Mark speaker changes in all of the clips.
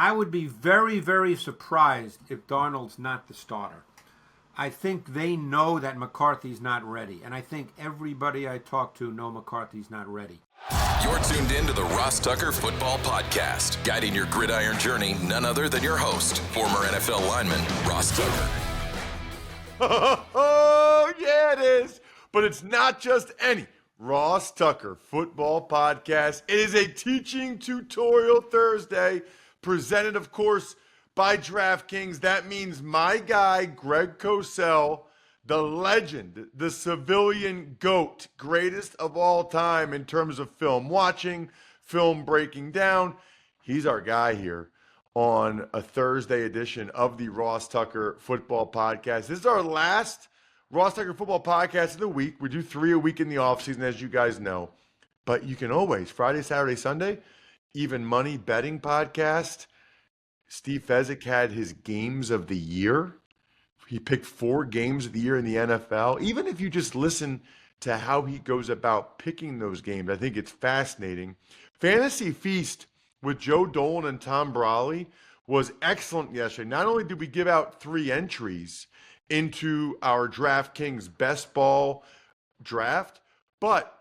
Speaker 1: I would be very, very surprised if Darnold's not the starter. I think they know that McCarthy's not ready. And I think everybody I talk to know McCarthy's not ready.
Speaker 2: You're tuned in to the Ross Tucker Football Podcast, guiding your gridiron journey, none other than your host, former NFL lineman, Ross Tucker.
Speaker 3: Oh, yeah, it is. But it's not just any Ross Tucker Football Podcast. It is a teaching tutorial Thursday, presented, of course, by DraftKings. That means my guy, Greg Cosell, the legend, the civilian GOAT, greatest of all time in terms of film watching, film breaking down. He's our guy here on a Thursday edition of the Ross Tucker Football Podcast. This is our last Ross Tucker Football Podcast of the week. We do 3 a week in the offseason, as you guys know. But you can always, Friday, Saturday, Sunday, even money betting podcast. Steve Fezzik had his games of the year. He picked 4 games of the year in the NFL. Even if you just listen to how he goes about picking those games, I think it's fascinating. Fantasy Feast with Joe Dolan and Tom Brawley was excellent yesterday. Not only did we give out 3 entries into our DraftKings Best Ball draft, but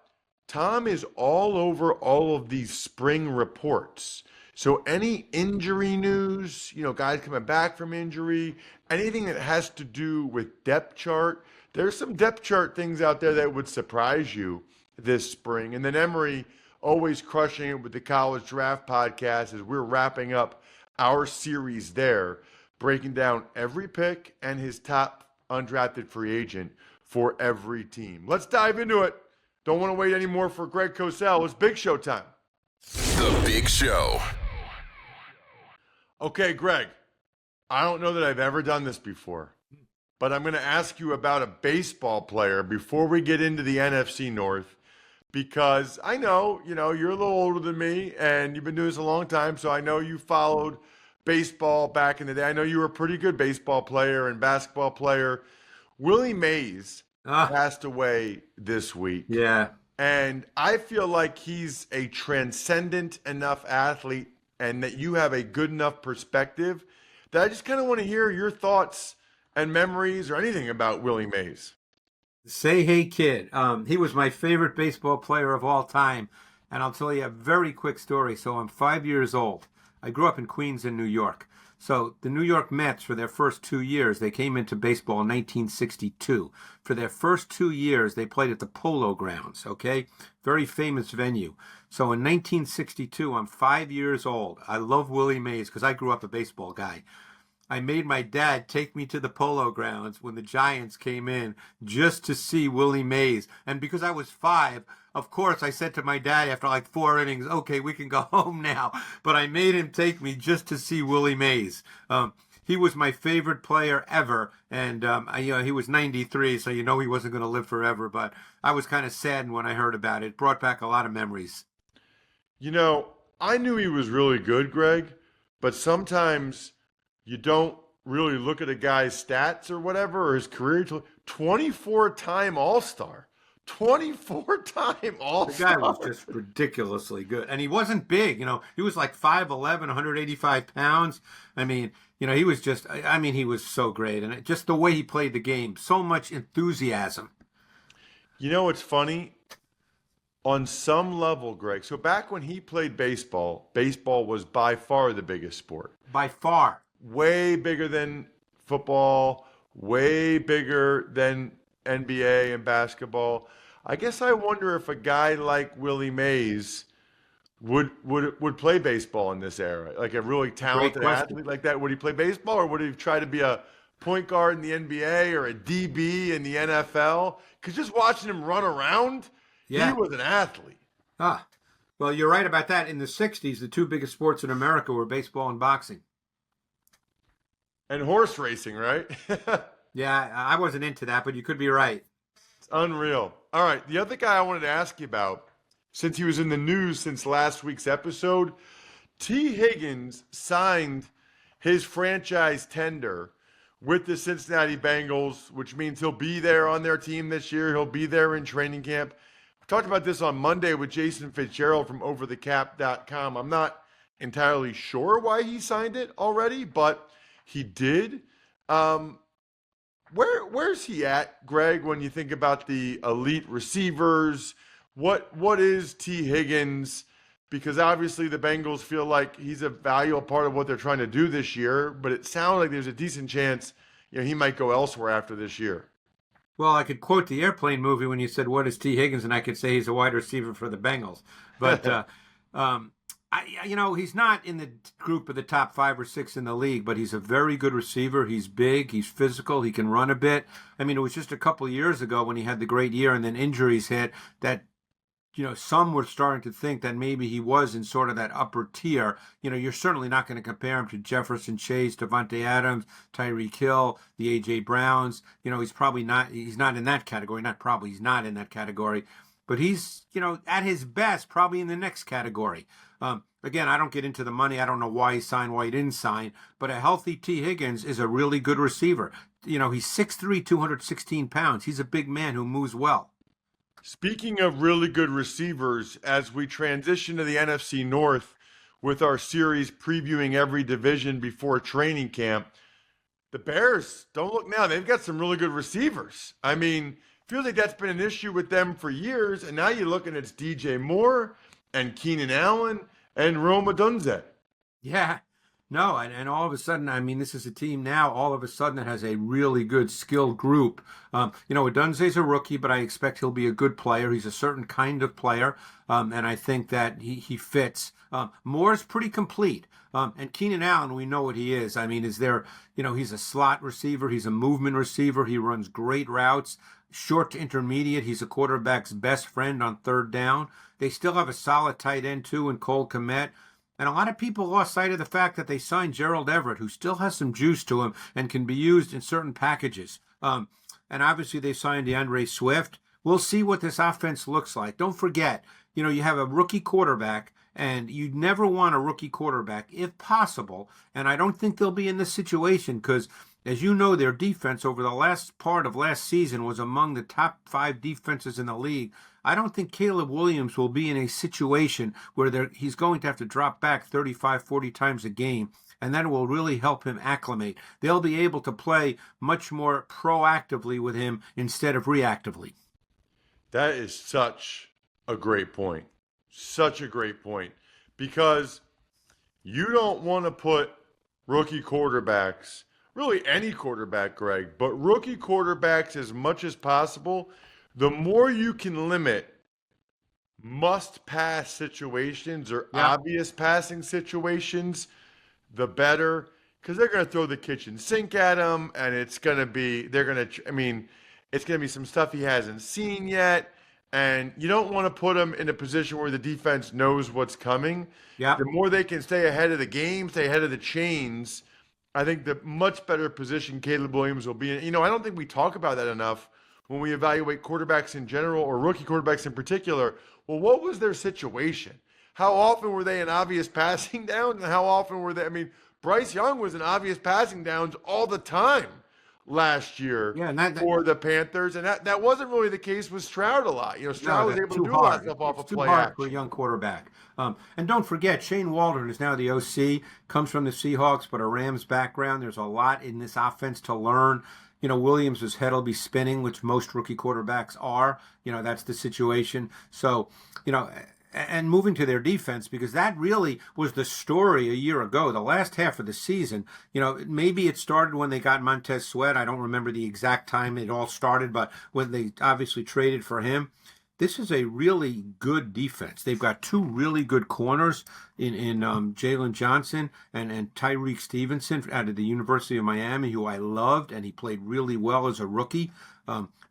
Speaker 3: Tom is all over all of these spring reports. So any injury news, guys coming back from injury, anything that has to do with depth chart, there's some depth chart things out there that would surprise you this spring. And then Emery always crushing it with the College Draft Podcast as we're wrapping up our series there, breaking down every pick and his top undrafted free agent for every team. Let's dive into it. Don't want to wait anymore for Greg Cosell. It's Big Show time.
Speaker 2: The Big Show.
Speaker 3: Okay, Greg, I don't know that I've ever done this before, but I'm going to ask you about a baseball player before we get into the NFC North, because I know, you're a little older than me and you've been doing this a long time, so I know you followed baseball back in the day. I know you were a pretty good baseball player and basketball player. Willie Mays passed away this week.
Speaker 1: Yeah.
Speaker 3: And I feel like he's a transcendent enough athlete and that you have a good enough perspective that I just kind of want to hear your thoughts and memories or anything about Willie Mays.
Speaker 1: Say hey kid. He was my favorite baseball player of all time. And I'll tell you a very quick story. So I'm 5 years old. I grew up in Queens in New York. So the New York Mets, for their first 2 years, they came into baseball in 1962. For their first 2 years, they played at the Polo Grounds, okay? Very famous venue. So in 1962, I'm 5 years old. I love Willie Mays because I grew up a baseball guy. I made my dad take me to the Polo Grounds when the Giants came in just to see Willie Mays. And because I was 5, of course, I said to my dad after like 4 innings, okay, we can go home now. But I made him take me just to see Willie Mays. He was my favorite player ever. And, he was 93, so he wasn't going to live forever. But I was kind of saddened when I heard about it. It brought back a lot of memories.
Speaker 3: I knew he was really good, Greg, but sometimes you don't really look at a guy's stats or whatever, or his career. 24-time All-Star. 24-time All-Star.
Speaker 1: The guy was just ridiculously good. And he wasn't big. He was like 5'11", 185 pounds. He was he was so great. And just the way he played the game, so much enthusiasm.
Speaker 3: It's funny. On some level, Greg, so back when he played baseball was by far the biggest sport.
Speaker 1: By far.
Speaker 3: Way bigger than football, way bigger than NBA and basketball. I guess I wonder if a guy like Willie Mays would play baseball in this era, like a really talented athlete like that. Would he play baseball, or would he try to be a point guard in the NBA or a DB in the NFL? Because just watching him run around, he was an athlete.
Speaker 1: Well, you're right about that. In the 60s, the 2 biggest sports in America were baseball and boxing.
Speaker 3: And horse racing, right?
Speaker 1: Yeah, I wasn't into that, but you could be right.
Speaker 3: It's unreal. All right, the other guy I wanted to ask you about, since he was in the news since last week's episode, T. Higgins signed his franchise tender with the Cincinnati Bengals, which means he'll be there on their team this year. He'll be there in training camp. We talked about this on Monday with Jason Fitzgerald from overthecap.com. I'm not entirely sure why he signed it already, but he did. Um, where's he at, Greg, when you think about the elite receivers? What is T. Higgins? Because obviously the Bengals feel like he's a valuable part of what they're trying to do this year, but it sounds like there's a decent chance, he might go elsewhere after this year.
Speaker 1: Well, I could quote the Airplane movie when you said, "What is T. Higgins?" and I could say he's a wide receiver for the Bengals. But um, he's not in the group of the top 5 or 6 in the league, but he's a very good receiver. He's big, he's physical, he can run a bit. I mean, it was just a couple of years ago when he had the great year, and then injuries hit that. Some were starting to think that maybe he was in sort of that upper tier. You're certainly not going to compare him to Jefferson Chase, Devontae Adams, Tyreek Hill, the A.J. Browns. He's probably not, he's not in that category. Not probably, he's not in that category. But he's, at his best, probably in the next category. Again, I don't get into the money. I don't know why he signed, why he didn't sign. But a healthy T. Higgins is a really good receiver. He's 6'3", 216 pounds. He's a big man who moves well.
Speaker 3: Speaking of really good receivers, as we transition to the NFC North with our series previewing every division before training camp, the Bears, don't look now, they've got some really good receivers. I mean, feels like that's been an issue with them for years, and now you're looking at DJ Moore and Keenan Allen and Rome Odunze.
Speaker 1: Yeah. No, and all of a sudden, I mean, this is a team now, all of a sudden, that has a really good skilled group. Odunze's a rookie, but I expect he'll be a good player. He's a certain kind of player, and I think that he fits. Moore's pretty complete. And Keenan Allen, we know what he is. I mean, he's a slot receiver. He's a movement receiver. He runs great routes, short to intermediate. He's a quarterback's best friend on third down. They still have a solid tight end, too, in Cole Kmet. And a lot of people lost sight of the fact that they signed Gerald Everett, who still has some juice to him and can be used in certain packages. And obviously they signed DeAndre Swift. We'll see what this offense looks like. Don't forget, you have a rookie quarterback, and you'd never want a rookie quarterback if possible. And I don't think they'll be in this situation because, as you know, their defense over the last part of last season was among the top 5 defenses in the league. I don't think Caleb Williams will be in a situation where he's going to have to drop back 35, 40 times a game, and that will really help him acclimate. They'll be able to play much more proactively with him instead of reactively.
Speaker 3: That is such a great point. Such a great point. Because you don't want to put rookie quarterbacks, really any quarterback, Greg, but rookie quarterbacks as much as possible. The more you can limit must-pass situations or obvious passing situations, the better. Because they're going to throw the kitchen sink at him, and it's going to be, it's going to be some stuff he hasn't seen yet. And you don't want to put him in a position where the defense knows what's coming.
Speaker 1: Yeah.
Speaker 3: The more they can stay ahead of the game, stay ahead of the chains, I think the much better position Caleb Williams will be in. I don't think we talk about that enough when we evaluate quarterbacks in general or rookie quarterbacks in particular. Well, what was their situation? How often were they in obvious passing downs, and how often were they? Bryce Young was in obvious passing downs all the time last year for the Panthers, and that wasn't really the case with Stroud a lot. Stroud was able to do a lot of stuff off of play action.
Speaker 1: Too hard for a young quarterback. And don't forget, Shane Waldron is now the OC, comes from the Seahawks, but a Rams background. There's a lot in this offense to learn. Williams' head will be spinning, which most rookie quarterbacks are. That's the situation. So, and moving to their defense, because that really was the story a year ago, the last half of the season. Maybe it started when they got Montez Sweat. I don't remember the exact time it all started, but when they obviously traded for him. This is a really good defense. They've got 2 really good corners in Jalen Johnson and Tyreek Stevenson out of the University of Miami, who I loved, and he played really well as a rookie.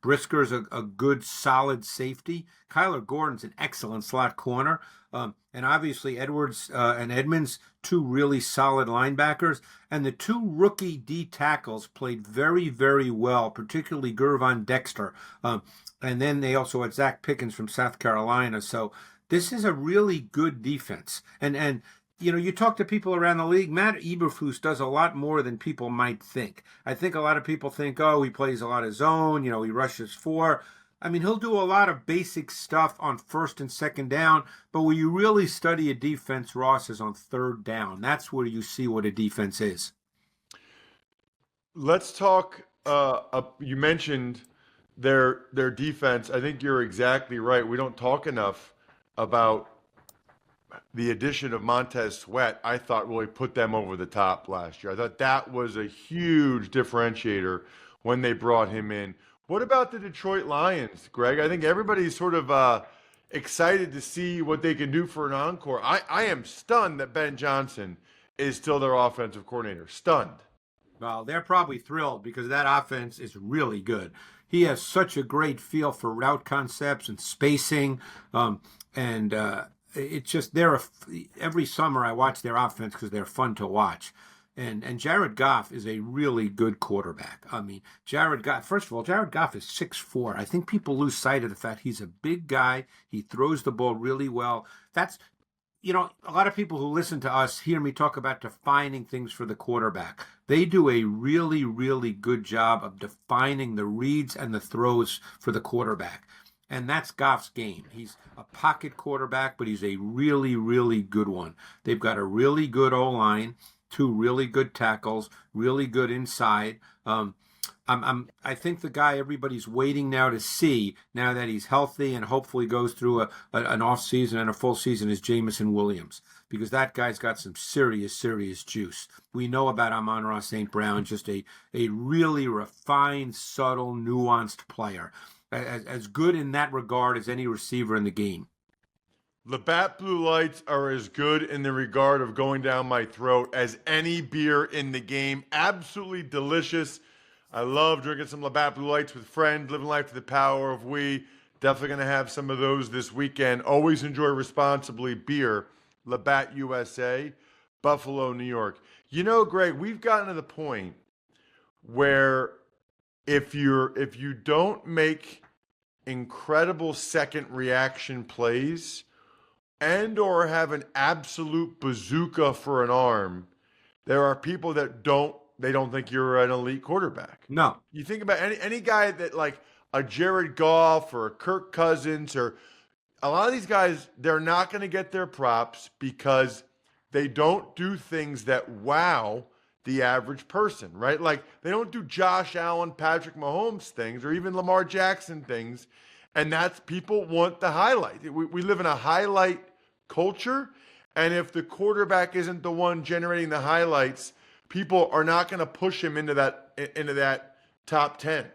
Speaker 1: Brisker's a good, solid safety. Kyler Gordon's an excellent slot corner. And obviously Edwards and Edmonds, 2 really solid linebackers. And the 2 rookie D tackles played very, very well, particularly Gervon Dexter. And then they also had Zach Pickens from South Carolina. So this is a really good defense. And you talk to people around the league, Matt Eberflus does a lot more than people might think. I think a lot of people think, he plays a lot of zone, he rushes 4. I mean, he'll do a lot of basic stuff on first and second down, but where you really study a defense, Ross, is on third down. That's where you see what a defense is.
Speaker 3: Let's talk. You mentioned their defense. I think you're exactly right. We don't talk enough about the addition of Montez Sweat. I thought really put them over the top last year. I thought that was a huge differentiator when they brought him in. What about the Detroit Lions, Greg? I think everybody's sort of excited to see what they can do for an encore. I am stunned that Ben Johnson is still their offensive coordinator. Stunned.
Speaker 1: Well, they're probably thrilled because that offense is really good. He has such a great feel for route concepts and spacing, and it's just every summer I watch their offense because they're fun to watch. And Jared Goff is a really good quarterback. I mean, Jared Goff, first of all, Jared Goff is 6'4". I think people lose sight of the fact he's a big guy. He throws the ball really well. That's, a lot of people who listen to us hear me talk about defining things for the quarterback. They do a really, really good job of defining the reads and the throws for the quarterback. And that's Goff's game. He's a pocket quarterback, but he's a really, really good one. They've got a really good O-line, 2 really good tackles, really good inside. I think the guy everybody's waiting now to see, now that he's healthy and hopefully goes through an off season and a full season, is Jamison Williams, because that guy's got some serious, serious juice. We know about Amon-Ra St. Brown, just a really refined, subtle, nuanced player. As good in that regard as any receiver in the game.
Speaker 3: Labatt Blue Lights are as good in the regard of going down my throat as any beer in the game. Absolutely delicious. I love drinking some Labatt Blue Lights with friends, living life to the power of we. Definitely going to have some of those this weekend. Always enjoy responsibly beer. Labatt USA, Buffalo, New York. Greg, we've gotten to the point where if you don't make incredible second reaction plays and or have an absolute bazooka for an arm, there are people that don't think you're an elite quarterback.
Speaker 1: No.
Speaker 3: You think about any guy that like a Jared Goff or a Kirk Cousins, or a lot of these guys, they're not going to get their props because they don't do things that wow the average person, right? Like they don't do Josh Allen, Patrick Mahomes things, or even Lamar Jackson things. And that's, people want the highlight. We live in a highlight culture. And if the quarterback isn't the one generating the highlights, people are not going to push him into that top 10.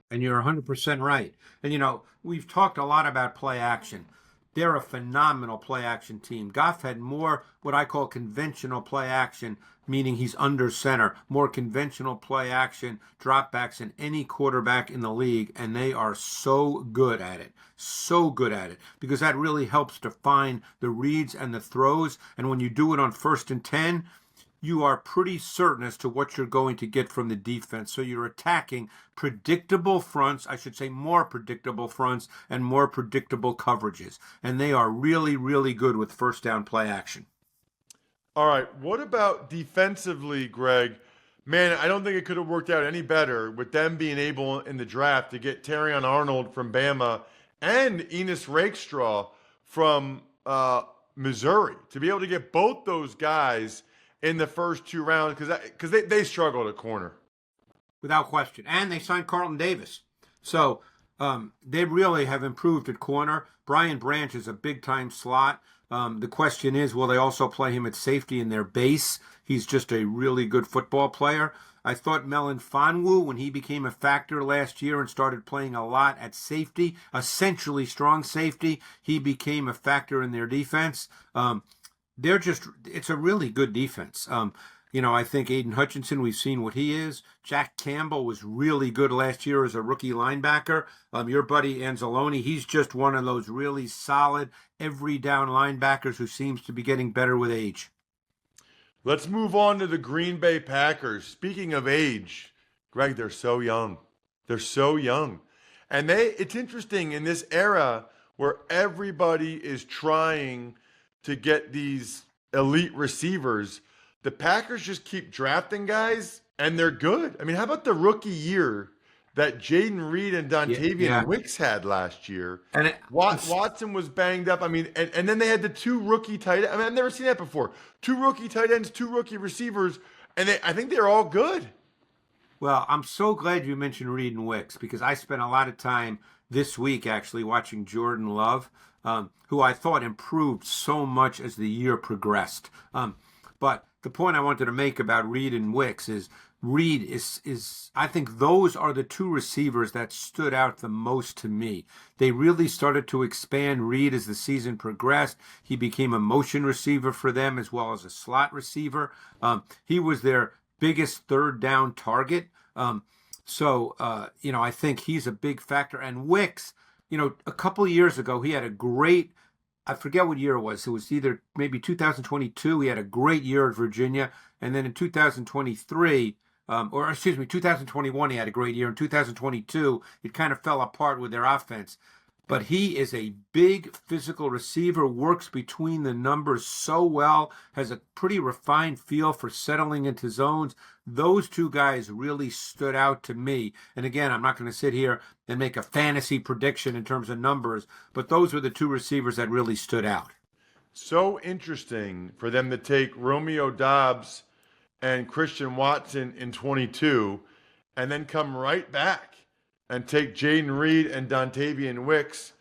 Speaker 1: And you're 100% right. And, we've talked a lot about play action. They're a phenomenal play action team. Goff had more what I call conventional play action, meaning he's under center, more conventional play action dropbacks than any quarterback in the league, and they are so good at it. So good at it, because that really helps define the reads and the throws. And when you do it on 1st and 10, you are pretty certain as to what you're going to get from the defense. So you're attacking predictable fronts, I should say more predictable fronts and more predictable coverages. And they are really, really good with first down play action.
Speaker 3: All right. What about defensively, Greg? Man, I don't think it could have worked out any better with them being able in the draft to get Terrion Arnold from Bama and Enos Rakestraw from Missouri, to be able to get both those guys in the first 2 rounds, because they struggled at corner.
Speaker 1: Without question. And they signed Carlton Davis. So they really have improved at corner. Brian Branch is a big-time slot. The question is, will they also play him at safety in their base? He's just a really good football player. I thought Melon Fonwu, when he became a factor last year and started playing a lot at safety, essentially strong safety, he became a factor in their defense. It's a really good defense. I think Aiden Hutchinson, we've seen what he is. Jack Campbell was really good last year as a rookie linebacker. Your buddy Anzalone, he's just one of those really solid every down linebackers who seems to be getting better with age.
Speaker 3: Let's move on to the Green Bay Packers. Speaking of age, Greg, they're so young. They're so young. And it's interesting in this era where everybody is trying to get these elite receivers, the Packers just keep drafting guys, and they're good. I mean, how about the rookie year that Jaden Reed and Dontavian
Speaker 1: Yeah.
Speaker 3: Wicks had last year.
Speaker 1: And
Speaker 3: Watson was banged up. I mean, and then they had the two rookie tight ends. I mean, I've never seen that before. Two rookie tight ends, two rookie receivers, and I think they're all good.
Speaker 1: Well, I'm so glad you mentioned Reed and Wicks because I spent a lot of time this week actually watching Jordan Love, who I thought improved so much as the year progressed. But the point I wanted to make about Reed and Wicks is Reed is I think those are the two receivers that stood out the most to me. They really started to expand Reed as the season progressed. He became a motion receiver for them as well as a slot receiver. He was their biggest third down target. I think he's a big factor. And Wicks, a couple of years ago, he had a great, I forget what year it was. It was either maybe 2022. He had a great year at Virginia. And then in 2023, 2021, he had a great year. In 2022, it kind of fell apart with their offense. But he is a big physical receiver, works between the numbers so well, has a pretty refined feel for settling into zones. Those two guys really stood out to me. And again, I'm not going to sit here and make a fantasy prediction in terms of numbers, but those were the two receivers that really stood out.
Speaker 3: So interesting for them to take Romeo Doubs and Christian Watson in 22 and then come right back and take Jaden Reed and Dontavian Wicks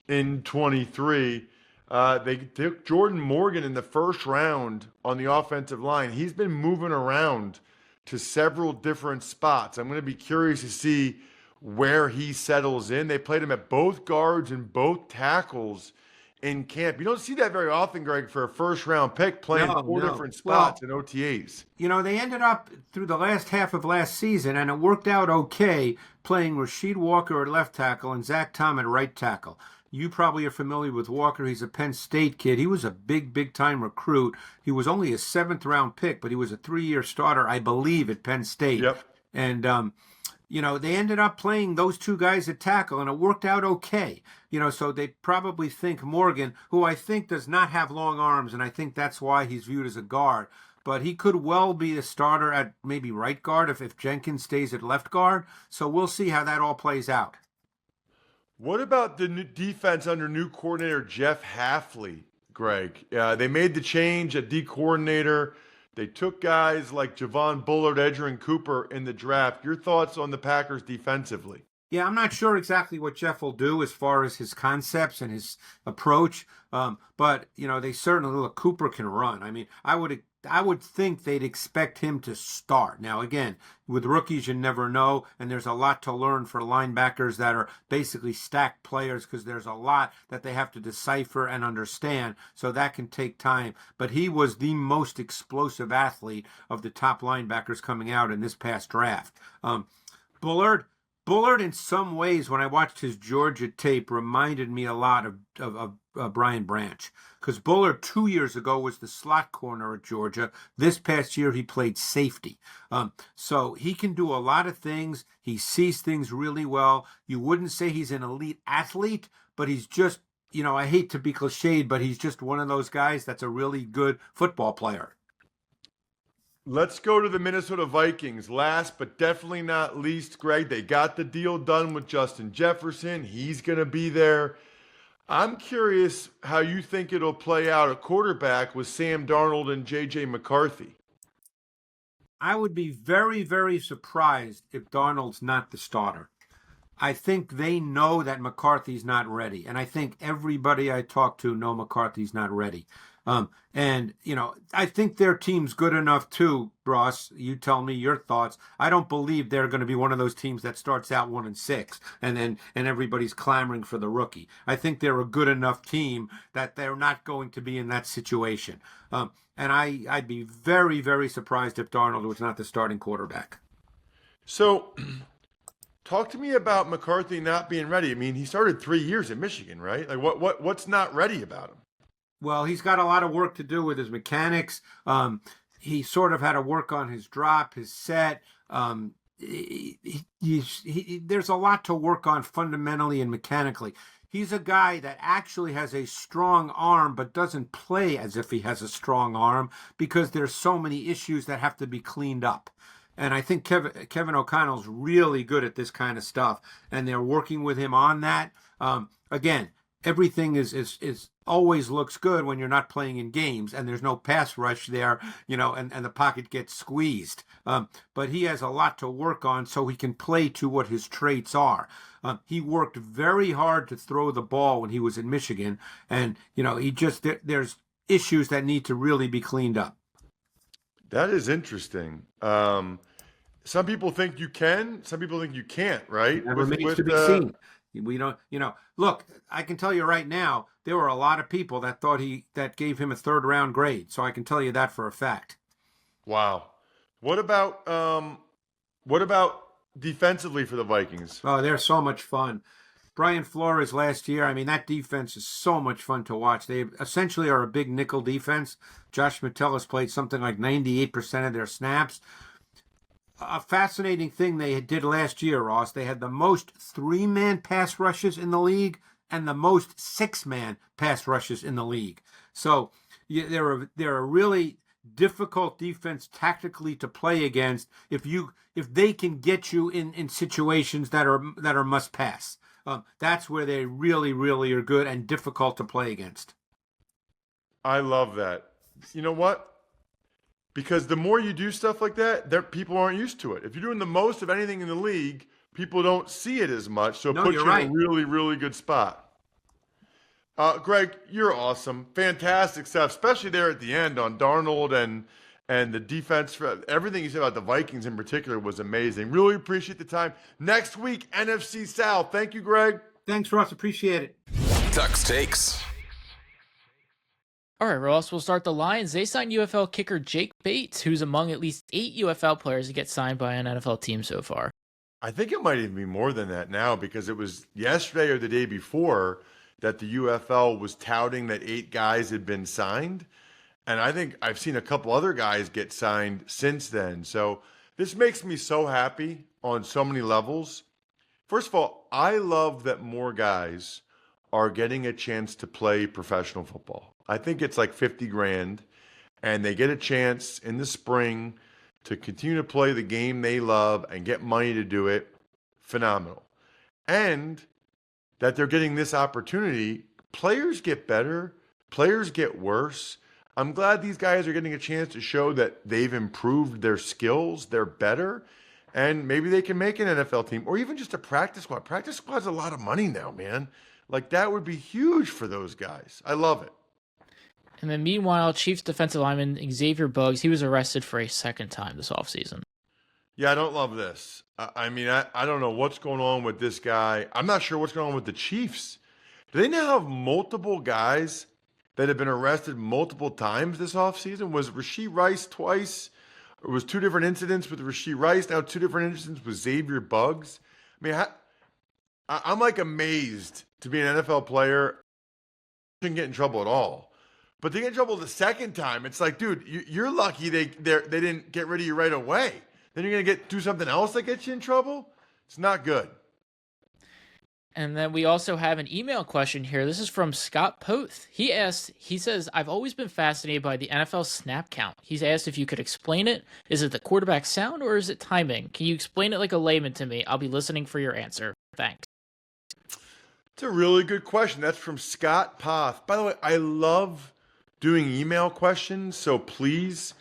Speaker 3: in 23. They took Jordan Morgan in the first round on the offensive line. He's been moving around to several different spots. I'm going to be curious to see where he settles in. They played him at both guards and both tackles in camp. You don't see that very often, Greg, for a first-round pick playing four different spots in OTAs.
Speaker 1: They ended up through the last half of last season, and it worked out okay, playing Rasheed Walker at left tackle and Zach Tom at right tackle. You probably are familiar with Walker. He's a Penn State kid. He was a big-time recruit. He was only a seventh-round pick, but he was a 3-year starter, I believe, at Penn State.
Speaker 3: Yep.
Speaker 1: And they ended up playing those two guys at tackle, and it worked out okay. So they probably think Morgan, who I think does not have long arms, and I think that's why he's viewed as a guard, but he could well be the starter at maybe right guard if Jenkins stays at left guard. So we'll see how that all plays out.
Speaker 3: What about the new defense under new coordinator Jeff Hafley, Greg? They made the change at D coordinator. They took guys like Javon Bullard, Edgerrin Cooper in the draft. Your thoughts on the Packers defensively?
Speaker 1: Yeah, I'm not sure exactly what Jeff will do as far as his concepts and his approach. But they certainly look. Cooper can run. I mean, I would think they'd expect him to start. Now, again, with rookies, you never know, and there's a lot to learn for linebackers that are basically stacked players because there's a lot that they have to decipher and understand. So that can take time. But he was the most explosive athlete of the top linebackers coming out in this past draft. Bullard, in some ways, when I watched his Georgia tape, reminded me a lot of Brian Branch. Because Bullard 2 years ago was the slot corner at Georgia. This past year, he played safety. So he can do a lot of things. He sees things really well. You wouldn't say he's an elite athlete, but he's just, I hate to be cliched, but he's just one of those guys that's a really good football player.
Speaker 3: Let's go to the Minnesota Vikings. Last but definitely not least, Greg, they got the deal done with Justin Jefferson. He's going to be there. I'm curious how you think it'll play out at quarterback with Sam Darnold and J.J. McCarthy.
Speaker 1: I would be very, very surprised if Darnold's not the starter. I think they know that McCarthy's not ready. And I think everybody I talk to know McCarthy's not ready. I think their team's good enough too, Ross. You tell me your thoughts. I don't believe they're going to be one of those teams that starts out 1-6 and everybody's clamoring for the rookie. I think they're a good enough team that they're not going to be in that situation. And I'd be very, very surprised if Darnold was not the starting quarterback.
Speaker 3: So talk to me about McCarthy not being ready. I mean, he started 3 years at Michigan, right? Like what's not ready about him?
Speaker 1: Well, he's got a lot of work to do with his mechanics. He sort of had to work on his drop, his set. There's a lot to work on fundamentally and mechanically. He's a guy that actually has a strong arm, but doesn't play as if he has a strong arm because there's so many issues that have to be cleaned up. And I think Kevin O'Connell's really good at this kind of stuff, and they're working with him on that. Again, everything is always looks good when you're not playing in games and there's no pass rush there, and the pocket gets squeezed. But he has a lot to work on so he can play to what his traits are. He worked very hard to throw the ball when he was in Michigan, and there's issues that need to really be cleaned up.
Speaker 3: That is interesting. Some people think you can, some people think you can't, right?
Speaker 1: Never remains to be seen. We don't, look, I can tell you right now, there were a lot of people that thought that gave him a third round grade. So I can tell you that for a fact.
Speaker 3: Wow. What about defensively for the Vikings?
Speaker 1: Oh, they're so much fun. Brian Flores last year, I mean, that defense is so much fun to watch. They essentially are a big nickel defense. Josh Metellus played something like 98% of their snaps. A fascinating thing they did last year, Ross, they had the most three-man pass rushes in the league and the most six-man pass rushes in the league. So they're a really difficult defense tactically to play against if they can get you in situations that are must pass. That's where they really, really are good and difficult to play against.
Speaker 3: I love that. You know what? Because the more you do stuff like that, people aren't used to it. If you're doing the most of anything in the league, people don't see it as much. So it puts you in a really, really good spot. Greg, you're awesome. Fantastic stuff, especially there at the end on Darnold and the defense. Everything you said about the Vikings in particular was amazing. Really appreciate the time. Next week, NFC South. Thank you, Greg.
Speaker 1: Thanks, Ross. Appreciate it.
Speaker 2: Tux Takes.
Speaker 4: All right, Ross, we'll start the Lions. They signed UFL kicker Jake Bates, who's among at least 8 UFL players to get signed by an NFL team so far.
Speaker 3: I think it might even be more than that now because it was yesterday or the day before that the UFL was touting that 8 guys had been signed. And I think I've seen a couple other guys get signed since then. So this makes me so happy on so many levels. First of all, I love that more guys are getting a chance to play professional football. I think it's like 50 grand, and they get a chance in the spring to continue to play the game they love and get money to do it. Phenomenal. And that they're getting this opportunity. Players get better. Players get worse. I'm glad these guys are getting a chance to show that they've improved their skills. They're better. And maybe they can make an NFL team or even just a practice squad. Practice squad's a lot of money now, man. Like, that would be huge for those guys. I love it.
Speaker 4: And then meanwhile, Chiefs defensive lineman Xavier Buggs, he was arrested for a second time this offseason.
Speaker 3: Yeah, I don't love this. I don't know what's going on with this guy. I'm not sure what's going on with the Chiefs. Do they now have multiple guys that have been arrested multiple times this offseason? Was Rashee Rice twice? Or was 2 different incidents with Rashee Rice, now 2 different incidents with Xavier Buggs? I mean, I'm like amazed to be an NFL player. Didn't get in trouble at all. But they get in trouble the second time. It's like, dude, you're lucky they didn't get rid of you right away. Then you're going to do something else that gets you in trouble? It's not good.
Speaker 4: And then we also have an email question here. This is from Scott Poth. He says, I've always been fascinated by the NFL snap count. He's asked if you could explain it. Is it the quarterback sound or is it timing? Can you explain it like a layman to me? I'll be listening for your answer. Thanks.
Speaker 3: It's a really good question. That's from Scott Poth. By the way, I love doing email questions, so please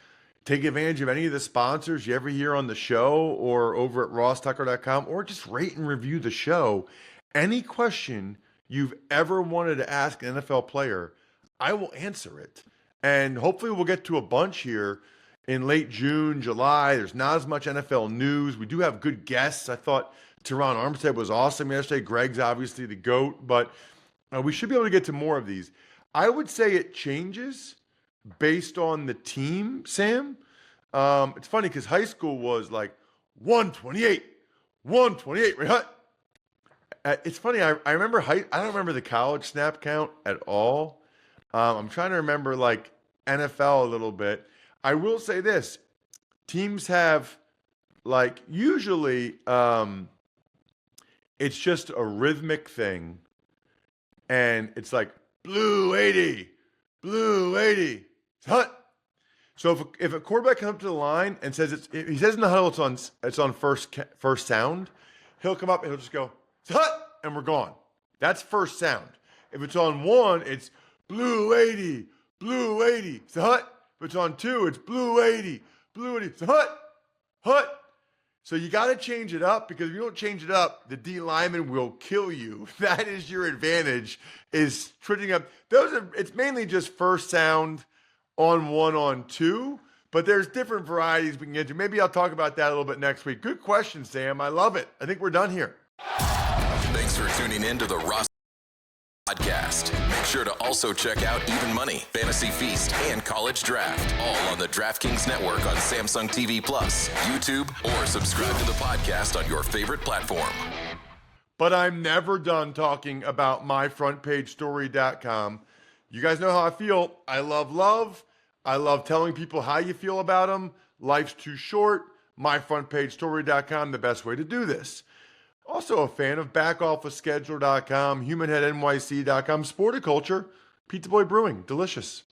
Speaker 3: take advantage of any of the sponsors you ever hear on the show or over at rosstucker.com, or just rate and review the show. Any question you've ever wanted to ask an NFL player, I will answer it. And hopefully we'll get to a bunch here in late June, July. There's not as much NFL news. We do have good guests. I thought Teron Armstead was awesome yesterday. Greg's obviously the GOAT, but we should be able to get to more of these. I would say it changes based on the team, Sam. It's funny because high school was like 128, right? It's funny. I remember I don't remember the college snap count at all. I'm trying to remember like NFL a little bit. I will say this: teams have like usually it's just a rhythmic thing, and it's like blue 80, hut. So if a quarterback comes up to the line and says he says in the huddle it's on first sound, he'll come up and he'll just go hut, and we're gone. That's first sound. If it's on 1, it's blue 80, blue 80. It's a hut. If it's on 2, it's blue 80, blue 80. It's a hut. So you got to change it up, because if you don't change it up, the D lineman will kill you. That is your advantage, is switching up. It's mainly just first sound on 1, on 2, but there's different varieties we can get to. Maybe I'll talk about that a little bit next week. Good question, Sam. I love it. I think we're done here.
Speaker 2: Thanks for tuning in to the Ross Podcast. Make sure to also check out Even Money, Fantasy Feast, and College Draft, all on the DraftKings Network on Samsung TV Plus, YouTube, or subscribe to the podcast on your favorite platform.
Speaker 3: But I'm never done talking about myfrontpagestory.com. You guys know how I feel. I love love. I love telling people how you feel about them. Life's too short. Myfrontpagestory.com, the best way to do this. Also a fan of BackOfficeScheduler.com, HumanHeadNYC.com, Sporticulture, Pizza Boy Brewing, delicious.